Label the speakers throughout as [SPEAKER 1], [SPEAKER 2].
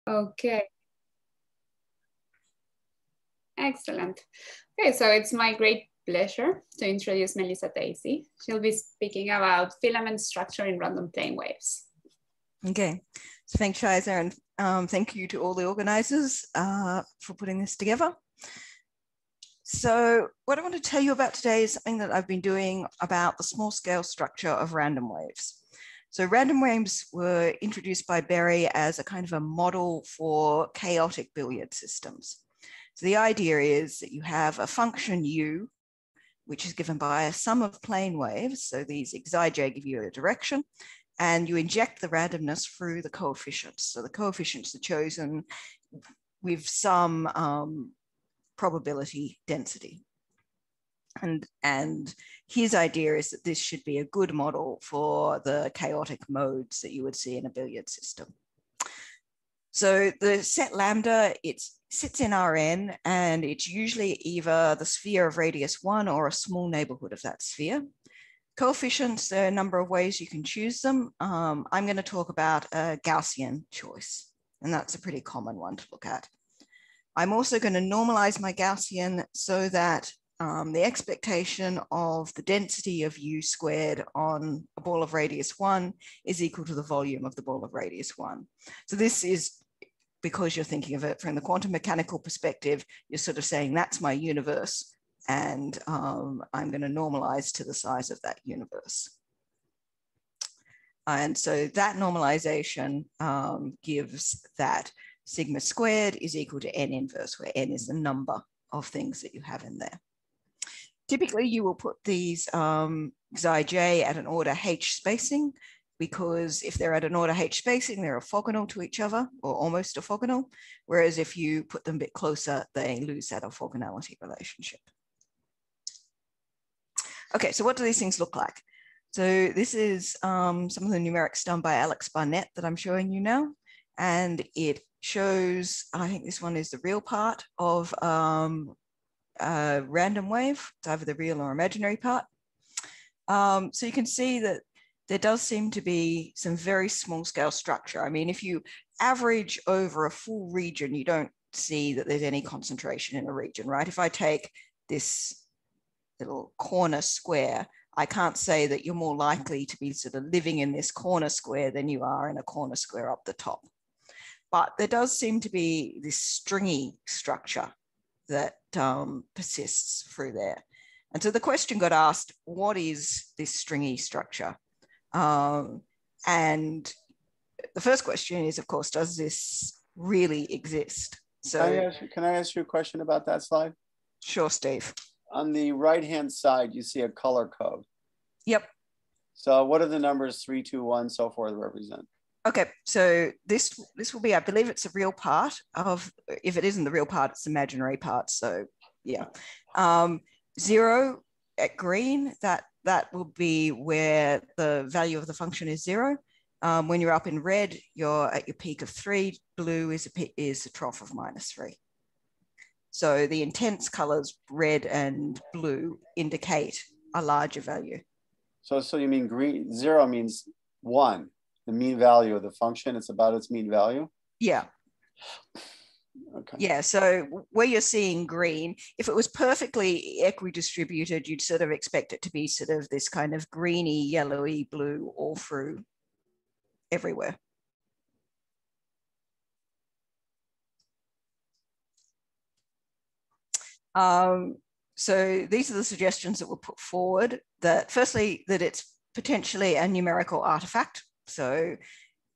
[SPEAKER 1] Okay. Excellent. Okay, so it's my great pleasure to introduce Melissa Tacy. She'll be speaking about filament structure in random plane waves.
[SPEAKER 2] Okay, so thanks, Shiza, and thank you to all the organizers for putting this together. So what I want to tell you about today is something that I've been doing about the small scale structure of random waves. So random waves were introduced by Berry as a kind of a model for chaotic billiard systems. So the idea is that you have a function u, which is given by a sum of plane waves. So these xij give you a direction, and you inject the randomness through the coefficients. So the coefficients are chosen with some probability density. And his idea is that this should be a good model for the chaotic modes that you would see in a billiard system. So the set lambda, it sits in Rn, and it's usually either the sphere of radius 1 or a small neighborhood of that sphere. Coefficients, there are a number of ways you can choose them. I'm going to talk about a Gaussian choice, and that's a pretty common one to look at. I'm also going to normalize my Gaussian so that the expectation of the density of u squared on a ball of radius 1 is equal to the volume of the ball of radius 1. So this is because you're thinking of it from the quantum mechanical perspective, you're sort of saying that's my universe, and I'm going to normalize to the size of that universe. And so that normalization gives that sigma squared is equal to n inverse, where n is the number of things that you have in there. Typically, you will put these xij at an order h spacing, because if they're at an order h spacing, they're orthogonal to each other, or almost orthogonal, whereas if you put them a bit closer, they lose that orthogonality relationship. Okay, so what do these things look like? So this is some of the numerics done by Alex Barnett that I'm showing you now, and it shows, I think this one is the real part of a random wave. It's either the real or imaginary part. So you can see that there does seem to be some very small scale structure. I mean, if you average over a full region, you don't see that there's any concentration in a region, right? If I take this little corner square, I can't say that you're more likely to be sort of living in this corner square than you are in a corner square up the top. But there does seem to be this stringy structure that persists through there. And so the question got asked, what is this stringy structure? And the first question is, of course, does this really exist? So
[SPEAKER 3] can I ask you a question about that slide?
[SPEAKER 2] Sure, Steve. On
[SPEAKER 3] the right-hand side, you see a color code.
[SPEAKER 2] Yep.
[SPEAKER 3] So what do the numbers 3, 2, 1, so forth represent?
[SPEAKER 2] Okay, so this will be, I believe it's a real part of, if it isn't the real part, it's imaginary part. So yeah, 0 at green, that will be where the value of the function is 0. When you're up in red, you're at your peak of 3. Blue is a trough of -3. So the intense colors, red and blue, indicate a larger value.
[SPEAKER 3] So you mean green, 0 means 1. The mean value of the function, it's about its mean value?
[SPEAKER 2] Yeah. Okay. Yeah, so where you're seeing green, if it was perfectly equidistributed, you'd sort of expect it to be sort of this kind of greeny, yellowy, blue all through everywhere. So these are the suggestions that were put forward, that firstly, that it's potentially a numerical artifact. So,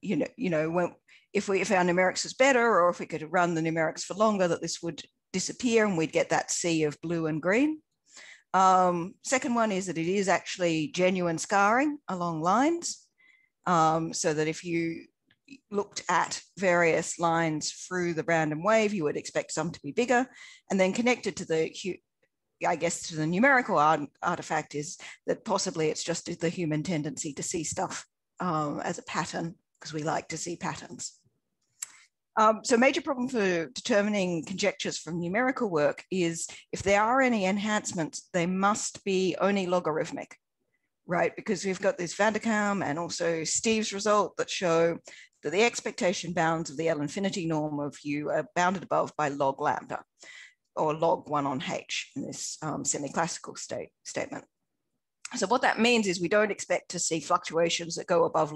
[SPEAKER 2] if our numerics was better, or if we could run the numerics for longer, that this would disappear and we'd get that sea of blue and green. Second one is that it is actually genuine scarring along lines, so that if you looked at various lines through the random wave, you would expect some to be bigger. And then connected to to the numerical artifact is that possibly it's just the human tendency to see stuff as a pattern, because we like to see patterns. So a major problem for determining conjectures from numerical work is if there are any enhancements, they must be only logarithmic, right? Because we've got this Van der Kam and also Steve's result that show that the expectation bounds of the L infinity norm of U are bounded above by log lambda, or log 1 on H in this semi-classical statement. So what that means is we don't expect to see fluctuations that go above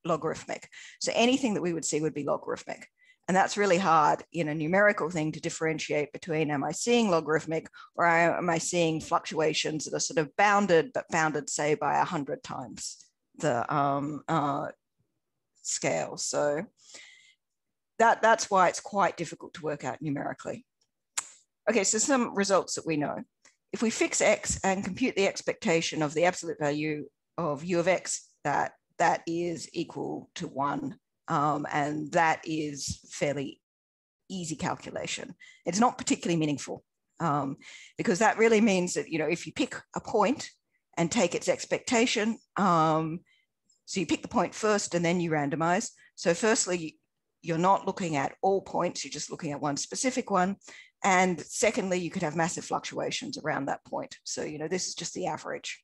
[SPEAKER 2] logarithmic. So anything that we would see would be logarithmic. And that's really hard in a numerical thing to differentiate between, am I seeing logarithmic or am I seeing fluctuations that are sort of bounded, but bounded, say, by 100 times the scale. So that's why it's quite difficult to work out numerically. Okay, so some results that we know. If we fix X and compute the expectation of the absolute value of U of X, that is equal to 1. And that is fairly easy calculation. It's not particularly meaningful because that really means that, if you pick a point and take its expectation, so you pick the point first and then you randomize. So firstly, you're not looking at all points, you're just looking at one specific one. And secondly, you could have massive fluctuations around that point. So, this is just the average.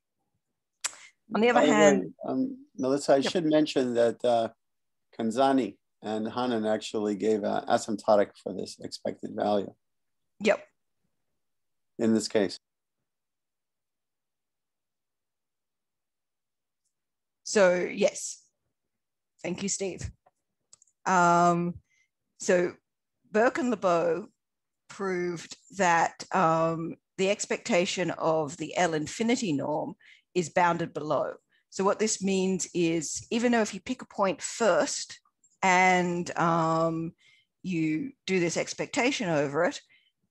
[SPEAKER 2] On the other hand,
[SPEAKER 3] Melissa, I should mention that Kanzani and Hanan actually gave an asymptotic for this expected value.
[SPEAKER 2] Yep.
[SPEAKER 3] In this case.
[SPEAKER 2] So yes, thank you, Steve. So Burke and Lebeau proved that the expectation of the L infinity norm is bounded below. So what this means is, even though if you pick a point first and you do this expectation over it,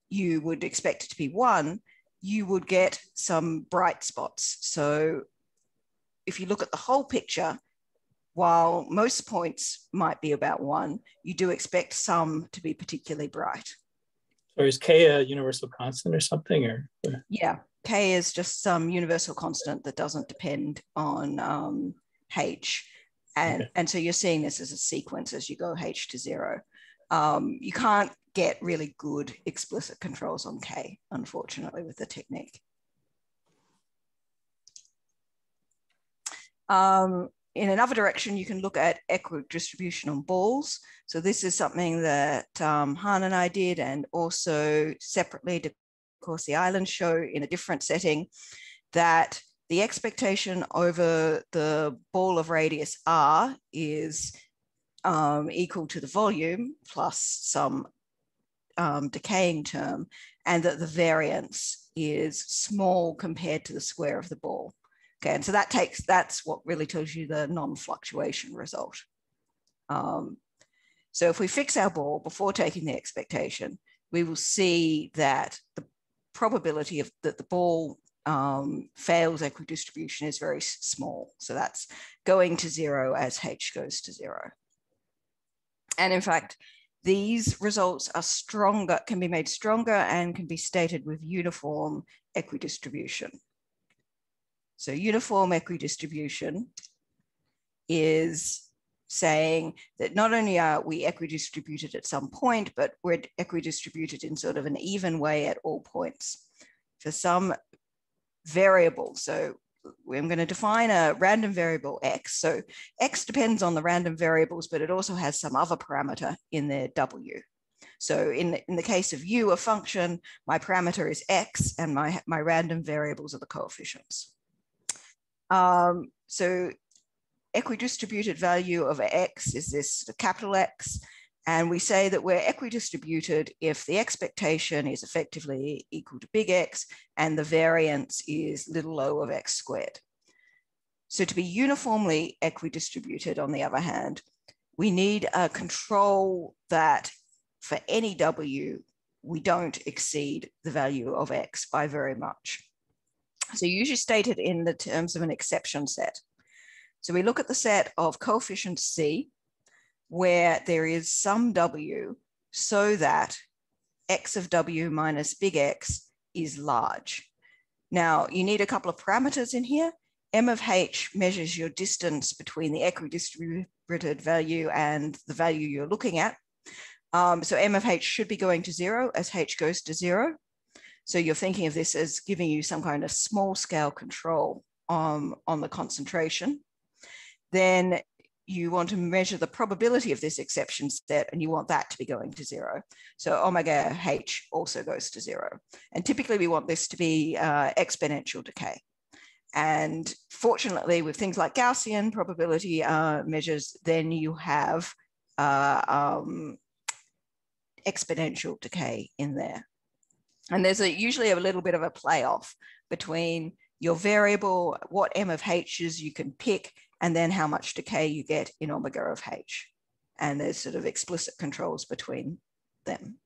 [SPEAKER 2] you would expect it to be 1, you would get some bright spots. So if you look at the whole picture, while most points might be about 1, you do expect some to be particularly bright.
[SPEAKER 4] Or is K a universal constant or something? Or
[SPEAKER 2] yeah, K is just some universal constant that doesn't depend on H. And so you're seeing this as a sequence as you go H to 0. You can't get really good explicit controls on K, unfortunately, with the technique. In another direction, you can look at equidistribution on balls. So this is something that Han and I did, and also separately to Corsi Island show in a different setting, that the expectation over the ball of radius R is equal to the volume plus some decaying term, and that the variance is small compared to the square of the ball. Okay, and so that's what really tells you the non-fluctuation result. So if we fix our ball before taking the expectation, we will see that the probability of that the ball fails equidistribution is very small. So that's going to 0 as H goes to 0. And in fact, these results are stronger, can be made stronger, and can be stated with uniform equidistribution. So uniform equidistribution is saying that not only are we equidistributed at some point, but we're equidistributed in sort of an even way at all points for some variable. So I'm going to define a random variable X. So X depends on the random variables, but it also has some other parameter in there, W. So in the case of U, a function, my parameter is X and my random variables are the coefficients. So equidistributed value of X is this capital X, and we say that we're equidistributed if the expectation is effectively equal to big X and the variance is little o of X squared. So to be uniformly equidistributed, on the other hand, we need a control that for any W, we don't exceed the value of X by very much. So usually stated in the terms of an exception set. So we look at the set of coefficients C, where there is some W so that X of W minus big X is large. Now you need a couple of parameters in here. M of H measures your distance between the equidistributed value and the value you're looking at. So M of H should be going to 0 as H goes to 0. So you're thinking of this as giving you some kind of small scale control on the concentration. Then you want to measure the probability of this exception set, and you want that to be going to 0. So omega H also goes to 0. And typically we want this to be exponential decay. And fortunately, with things like Gaussian probability measures, then you have exponential decay in there. And there's usually a little bit of a playoff between your variable, what M of H's you can pick, and then how much decay you get in omega of H. And there's sort of explicit controls between them.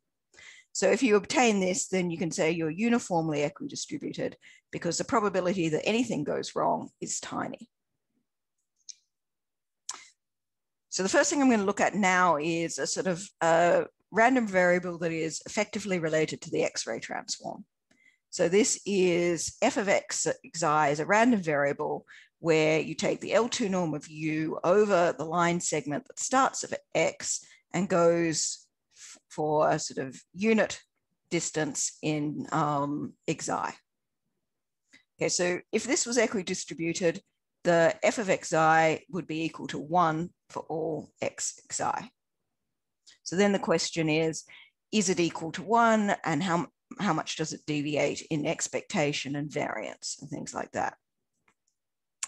[SPEAKER 2] So if you obtain this, then you can say you're uniformly equidistributed because the probability that anything goes wrong is tiny. So the first thing I'm going to look at now is a sort of random variable that is effectively related to the X-ray transform. So this is f of xi is a random variable where you take the L2 norm of u over the line segment that starts at x and goes for a sort of unit distance in xi. Okay, so if this was equidistributed, the f of xi would be equal to 1 for all xi. So then the question is it equal to 1, and how much does it deviate in expectation and variance and things like that?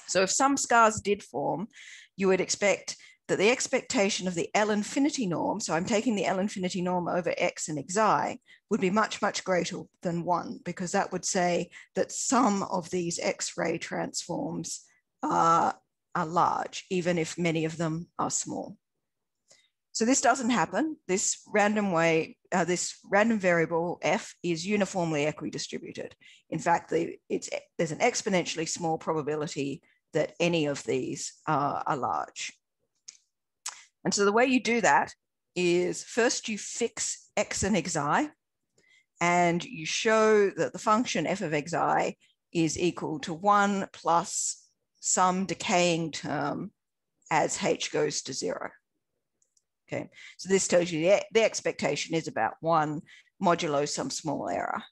[SPEAKER 2] So if some scars did form, you would expect that the expectation of the L infinity norm, so I'm taking the L infinity norm over x and xi, would be much, much greater than 1, because that would say that some of these X-ray transforms are large, even if many of them are small. So this doesn't happen. This random variable f is uniformly equidistributed. In fact, there's an exponentially small probability that any of these are large. And so the way you do that is first you fix x and xi, and you show that the function f of xi is equal to 1 plus some decaying term as h goes to 0. Okay, so this tells you the expectation is about 1 modulo some small error.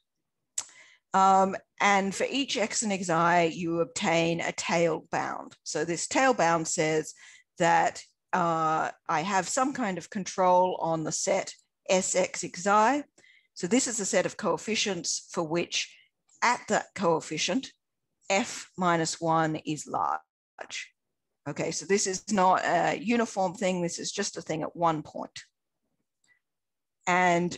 [SPEAKER 2] And for each x and xi, you obtain a tail bound. So this tail bound says that I have some kind of control on the set Sxxi. So this is a set of coefficients for which at that coefficient, f minus 1 is large. Okay, so this is not a uniform thing. This is just a thing at one point. And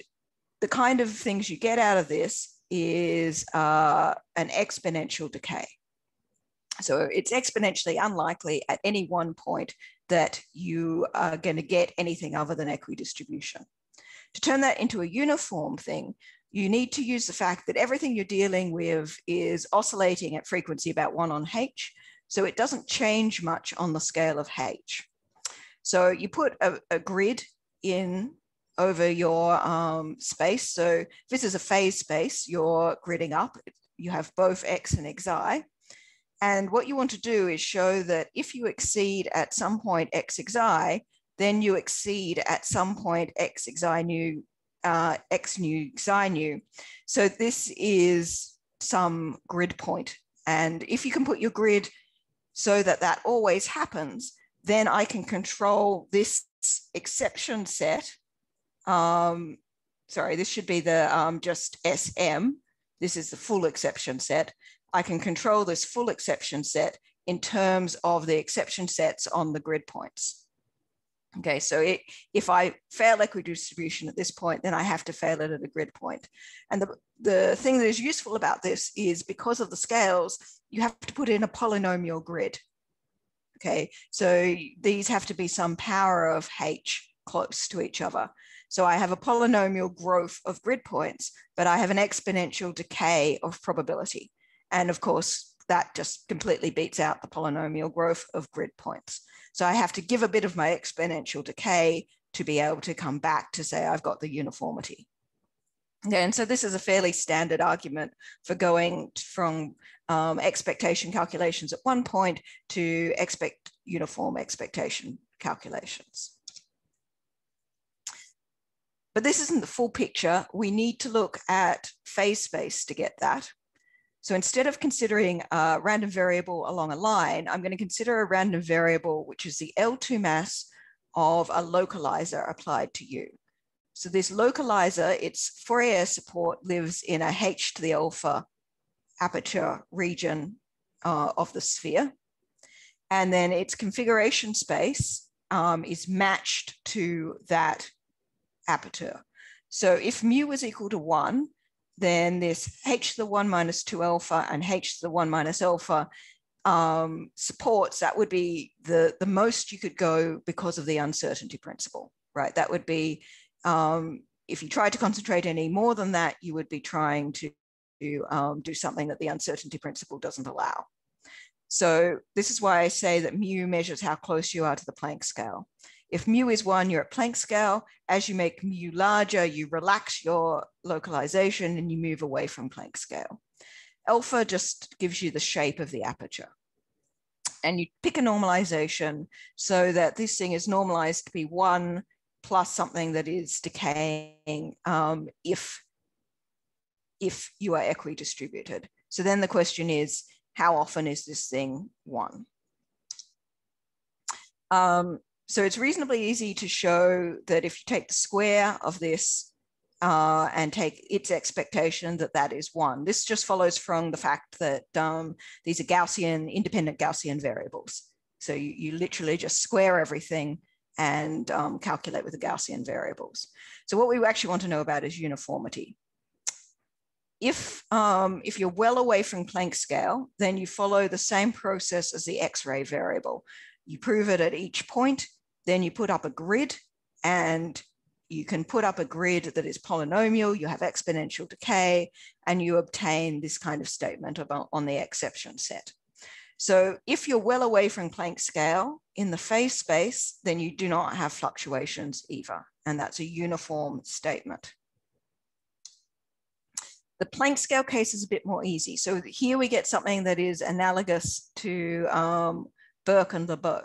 [SPEAKER 2] the kind of things you get out of this is an exponential decay. So it's exponentially unlikely at any one point that you are going to get anything other than equidistribution. To turn that into a uniform thing, you need to use the fact that everything you're dealing with is oscillating at frequency about 1 on h, so it doesn't change much on the scale of h. So you put a grid in over your space. So if this is a phase space, you're gridding up. You have both x and xi. And what you want to do is show that if you exceed at some point xxi, then you exceed at some point xxi nu, x nu xi nu. So this is some grid point. And if you can put your grid so that that always happens, then I can control this exception set. Sorry, this should be the just SM. This is the full exception set. I can control this full exception set in terms of the exception sets on the grid points. Okay, so if I fail equidistribution at this point, then I have to fail it at a grid point. And the thing that is useful about this is because of the scales, you have to put in a polynomial grid. Okay, so these have to be some power of h close to each other. So I have a polynomial growth of grid points, but I have an exponential decay of probability. And of course, that just completely beats out the polynomial growth of grid points. So I have to give a bit of my exponential decay to be able to come back to say I've got the uniformity. Okay, and so this is a fairly standard argument for going from expectation calculations at one point to uniform expectation calculations. But this isn't the full picture. We need to look at phase space to get that. So instead of considering a random variable along a line, I'm going to consider a random variable, which is the L2 mass of a localizer applied to U. So this localizer, its Fourier support lives in a h to the alpha aperture region of the sphere. And then its configuration space is matched to that aperture. So if mu is equal to 1, then this h to the 1 minus 2 alpha and h to the 1 minus alpha supports, that would be the most you could go because of the uncertainty principle, right? That would be, if you tried to concentrate any more than that, you would be trying to do something that the uncertainty principle doesn't allow. So this is why I say that mu measures how close you are to the Planck scale. If mu is 1, you're at Planck scale. As you make mu larger, you relax your localization and you move away from Planck scale. Alpha just gives you the shape of the aperture. And you pick a normalization so that this thing is normalized to be 1 plus something that is decaying if you are equidistributed. So then the question is, how often is this thing 1? So it's reasonably easy to show that if you take the square of this and take its expectation that that is 1. This just follows from the fact that these are Gaussian, independent Gaussian variables. So you literally just square everything and calculate with the Gaussian variables. So what we actually want to know about is uniformity. If you're well away from Planck scale, then you follow the same process as the X-ray variable. You prove it at each point, then you put up a grid, and you can put up a grid that is polynomial, you have exponential decay, and you obtain this kind of statement about on the exception set. So if you're well away from Planck scale in the phase space, then you do not have fluctuations either, and that's a uniform statement. The Planck scale case is a bit more easy. So here we get something that is analogous to Burke and Lebeau.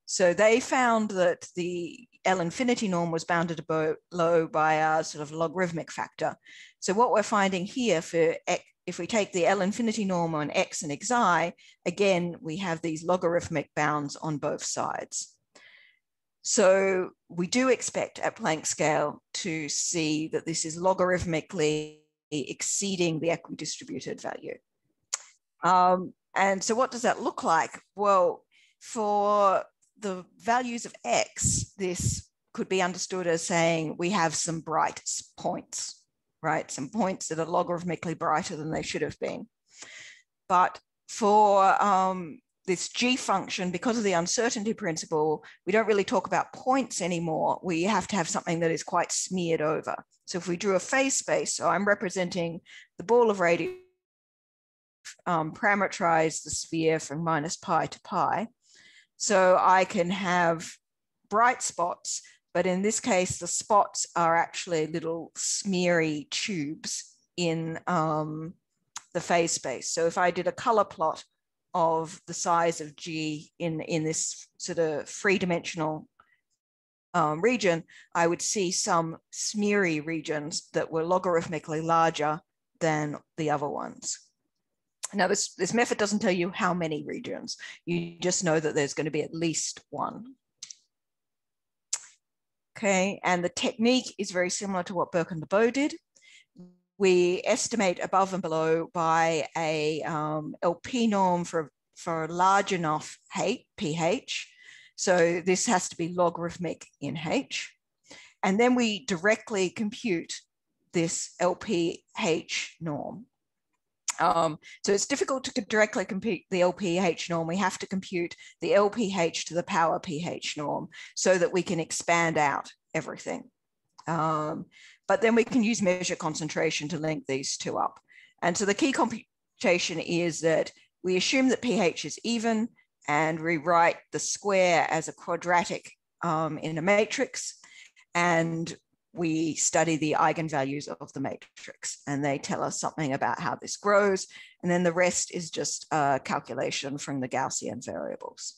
[SPEAKER 2] So they found that the L infinity norm was bounded below by a sort of logarithmic factor. So what we're finding here, for if we take the L infinity norm on x and xi, again, we have these logarithmic bounds on both sides. So we do expect at Planck scale to see that this is logarithmically exceeding the equidistributed value. And so what does that look like? Well, for the values of x, this could be understood as saying we have some bright points, right? Some points that are logarithmically brighter than they should have been. But for this G function, because of the uncertainty principle, we don't really talk about points anymore. We have to have something that is quite smeared over. So if we drew a phase space, so I'm representing the ball of radius, parameterize the sphere from minus pi to pi. So I can have bright spots, but in this case, the spots are actually little smeary tubes in the phase space. So if I did a color plot of the size of G in this sort of three-dimensional region, I would see some smeary regions that were logarithmically larger than the other ones. Now, this method doesn't tell you how many regions. You just know that there's going to be at least one. Okay, and the technique is very similar to what Burke and Lebeau did. We estimate above and below by a LP norm for a large enough pH. So this has to be logarithmic in H. And then we directly compute this LPH norm. So it's difficult to directly compute the LPH norm. We have to compute the LPH to the power pH norm so that we can expand out everything. But then we can use measure concentration to link these two up. And so the key computation is that we assume that pH is even, and we write the square as a quadratic in a matrix, and we study the eigenvalues of the matrix, and they tell us something about how this grows. And then the rest is just a calculation from the Gaussian variables.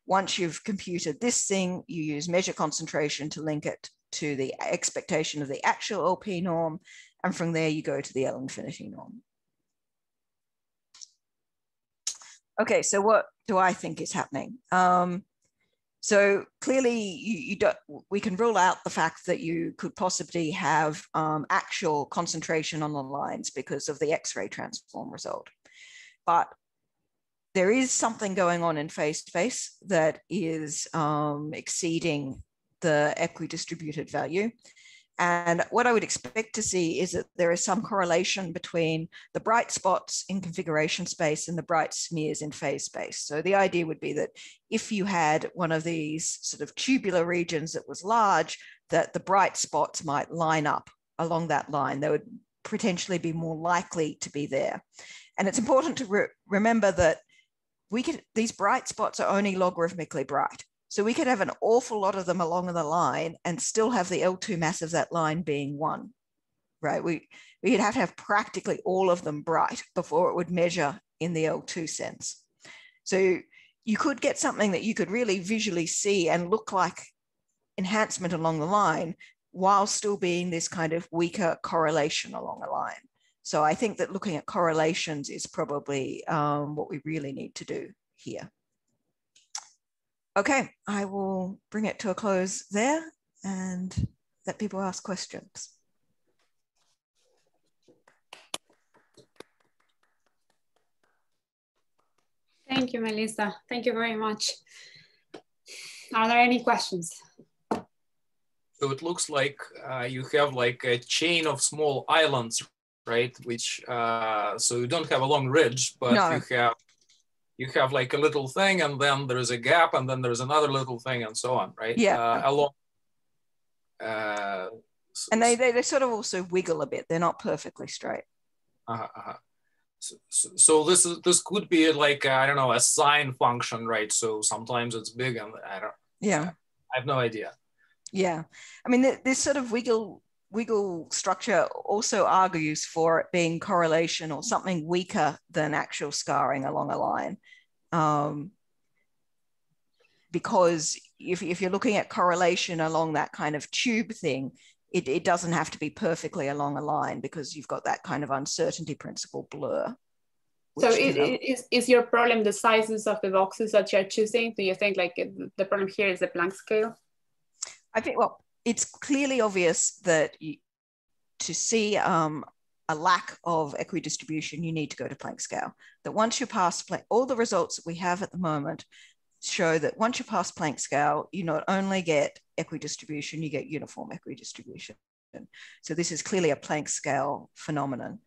[SPEAKER 2] Once you've computed this thing, you use measure concentration to link it to the expectation of the actual LP norm. And from there, you go to the L infinity norm. Okay, so what do I think is happening? So clearly, we can rule out the fact that you could possibly have actual concentration on the lines because of the X-ray transform result. But there is something going on in phase space that is exceeding the equidistributed value. And what I would expect to see is that there is some correlation between the bright spots in configuration space and the bright smears in phase space. So the idea would be that if you had one of these sort of tubular regions that was large, that the bright spots might line up along that line. They would potentially be more likely to be there. And it's important to remember that these bright spots are only logarithmically bright. So we could have an awful lot of them along the line and still have the L2 mass of that line being 1, right? We'd have to have practically all of them bright before it would measure in the L2 sense. So you could get something that you could really visually see and look like enhancement along the line while still being this kind of weaker correlation along a line. So I think that looking at correlations is probably what we really need to do here. Okay, I will bring it to a close there and let people ask questions.
[SPEAKER 1] Thank you, Melissa. Thank you very much. Are there any questions?
[SPEAKER 5] So it looks like you have like a chain of small islands, right? Which, so you don't have a long ridge, but no. You have like a little thing, and then there's a gap, and then there's another little thing, and so on, right?
[SPEAKER 2] Yeah.
[SPEAKER 5] Along.
[SPEAKER 2] And they sort of also wiggle a bit. They're not perfectly straight.
[SPEAKER 5] So this could be like, I don't know, a sine function, right? So sometimes it's big, and I don't.
[SPEAKER 2] Yeah.
[SPEAKER 5] I have no idea.
[SPEAKER 2] Yeah, I mean, this sort of wiggle structure also argues for it being correlation or something weaker than actual scarring along a line. Because if you're looking at correlation along that kind of tube thing, it doesn't have to be perfectly along a line because you've got that kind of uncertainty principle blur.
[SPEAKER 1] So is your problem the sizes of the boxes that you're choosing? Do you think like the problem here is the Planck scale?
[SPEAKER 2] I think, well, it's clearly obvious that to see a lack of equidistribution, you need to go to Planck scale. That once you pass Planck, all the results that we have at the moment show that once you pass Planck scale, you not only get equidistribution, you get uniform equidistribution. So this is clearly a Planck scale phenomenon.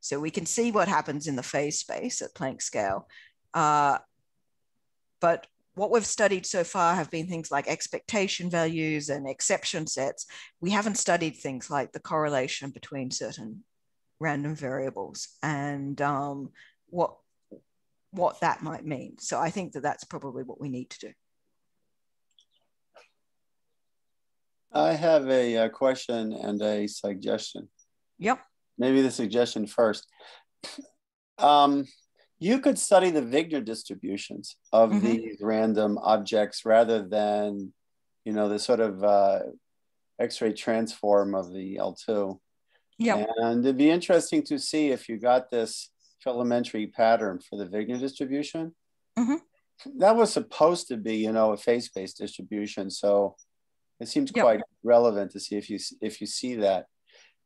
[SPEAKER 2] So we can see what happens in the phase space at Planck scale. But what we've studied so far have been things like expectation values and exception sets. We haven't studied things like the correlation between certain random variables and what that might mean. So I think that that's probably what we need to do.
[SPEAKER 3] I have a question and a suggestion.
[SPEAKER 2] Yep. Maybe
[SPEAKER 3] the suggestion first. You could study the Wigner distributions of these random objects rather than, the sort of X-ray transform of the L2.
[SPEAKER 2] Yeah.
[SPEAKER 3] And it'd be interesting to see if you got this filamentary pattern for the Wigner distribution. That was supposed to be, a phase-space distribution. So it seems quite relevant to see if you see that.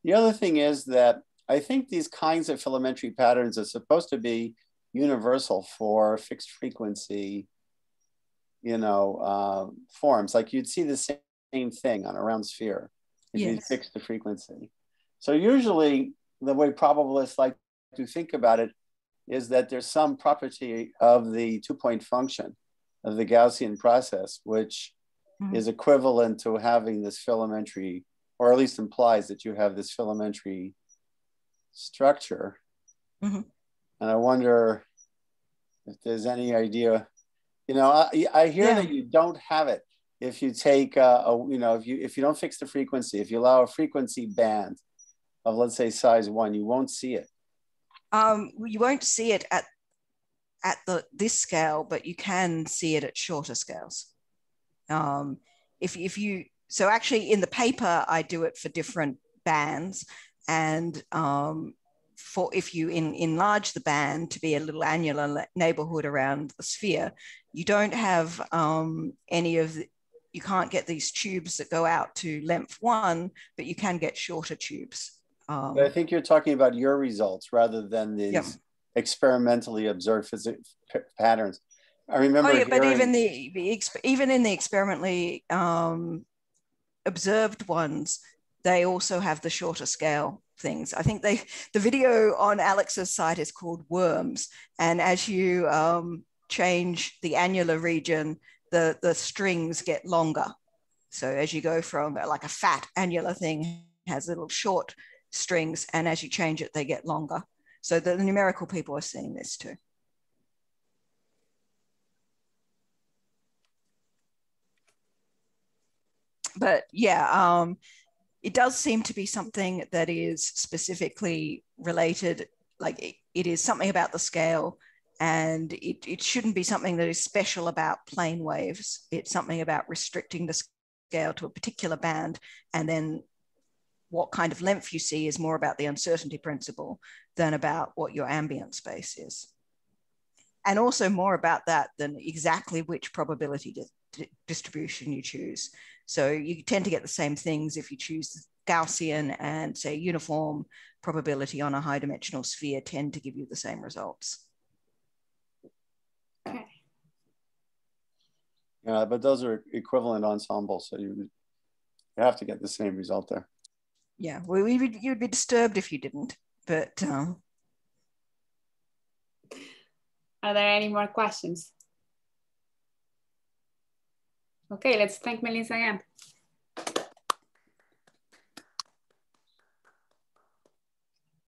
[SPEAKER 3] The other thing is that I think these kinds of filamentary patterns are supposed to be universal for fixed frequency, forms. Like you'd see the same thing on a round sphere if you fix the frequency. So usually the way probabilists like to think about it is that there's some property of the two-point function of the Gaussian process, which is equivalent to having this filamentary, or at least implies that you have this filamentary structure. And I wonder if there's any idea, I hear that you don't have it if you take, if you don't fix the frequency, if you allow a frequency band of, let's say, size 1, you won't see it.
[SPEAKER 2] You won't see it at this scale, but you can see it at shorter scales. So actually in the paper, I do it for different bands, and for if you enlarge the band to be a little annular neighborhood around the sphere, you don't have any of the, you can't get these tubes that go out to length 1, but you can get shorter tubes.
[SPEAKER 3] But I think you're talking about your results rather than these experimentally observed patterns. I remember
[SPEAKER 2] but even in the experimentally observed ones, they also have the shorter scale things. I think the video on Alex's site is called Worms, and as you change the annular region, the strings get longer. So as you go from like a fat annular thing has little short strings, and as you change it, they get longer. So the numerical people are seeing this too. But yeah, it does seem to be something that is specifically related, like it is something about the scale, and it shouldn't be something that is special about plane waves. It's something about restricting the scale to a particular band, and then what kind of length you see is more about the uncertainty principle than about what your ambient space is. And also more about that than exactly which probability distribution you choose. So you tend to get the same things if you choose Gaussian and say uniform probability on a high dimensional sphere tend to give you the same results.
[SPEAKER 1] Okay.
[SPEAKER 3] Yeah, but those are equivalent ensembles, so you have to get the same result there.
[SPEAKER 2] Yeah, well, you'd be disturbed if you didn't, but.
[SPEAKER 1] Are there any more questions? Okay, let's thank Melissa again.